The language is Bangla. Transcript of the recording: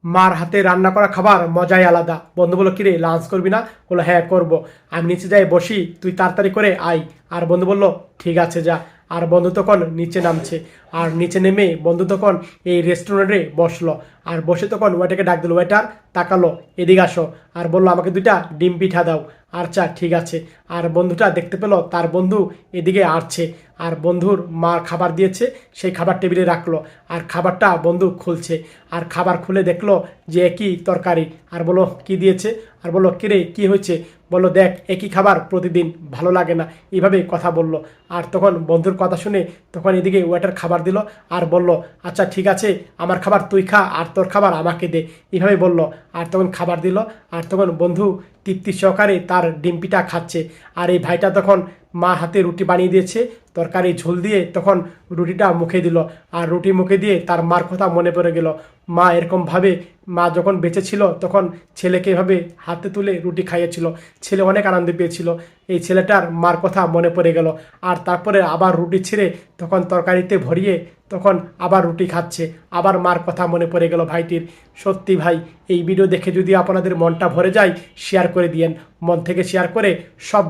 মার হাতে রান্না করা খাবার মজাই আলাদা। বন্ধু বলল, কিরে লাঞ্চ করবি না? বললো, হ্যাঁ করব। আমি নিচে যাই বসি, তুই তাড়াতাড়ি করে আয়। আর বন্ধু বলল, ঠিক আছে যা। আর বন্ধু তখন নিচে নামছে। আর নিচে নেমে বন্ধু তখন এই রেস্টুরেন্টে বসলো। আর বসে তখন ওয়েটারকে ডাক দিল। ওয়েটার তাকালো, এদিকে আসো। আর বললো, আমাকে দুইটা ডিম পিঠা দাও। আচ্ছা ঠিক আছে। আর বন্ধুটা দেখতে পেলো তার বন্ধু এদিকে আসছে। আর বন্ধুর মা খাবার দিয়েছে, সেই খাবার টেবিলে রাখলো। আর খাবারটা বন্ধু খুলছে। আর খাবার খুলে দেখলো যে একই তরকারি। আর বলো, কি দিয়েছে? আর বললো, কিরে কি হয়েছে? বললো, দেখ একই খাবার প্রতিদিন, ভালো লাগে না। এইভাবে কথা বললো। আর তখন বন্ধুর কথা শুনে তখন এদিকে ওয়েটার খাবার দিল। আর বলল, আচ্ছা ঠিক আছে, আমার খাবার তুই খা আর তোর খাবার আমাকে দে। এইভাবে বলল। আর তখন খাবার দিল। আর তখন বন্ধু তৃপ্তি সহকারে তার ডিম পিঠা খাচ্ছে। আর এই ভাইটা তখন মা হাতে রুটি বানিয়ে দিয়েছে, তরকারি ঝোল দিয়ে তখন রুটিটা মুখে দিল। আর রুটি মুখে দিয়ে তার মার কথা মনে পড়ে গেল। মা এরকমভাবে, মা যখন বেঁচে ছিল তখন ছেলেকে এভাবে হাতে তুলে রুটি খাইয়েছিল। ছেলে অনেক আনন্দ পেয়েছিল। এই ছেলেটার মার কথা মনে পড়ে গেল। আর তারপরে আবার রুটি ছিঁড়ে তখন তরকারিতে ভরিয়ে তখন আবার রুটি খাচ্ছে। আবার মার কথা মনে পড়ে গেল ভাইটির। সত্যি ভাই, এই ভিডিও দেখে যদি আপনাদের মনটা ভরে যায়, শেয়ার করে দিয়েন। মন থেকে শেয়ার করে সব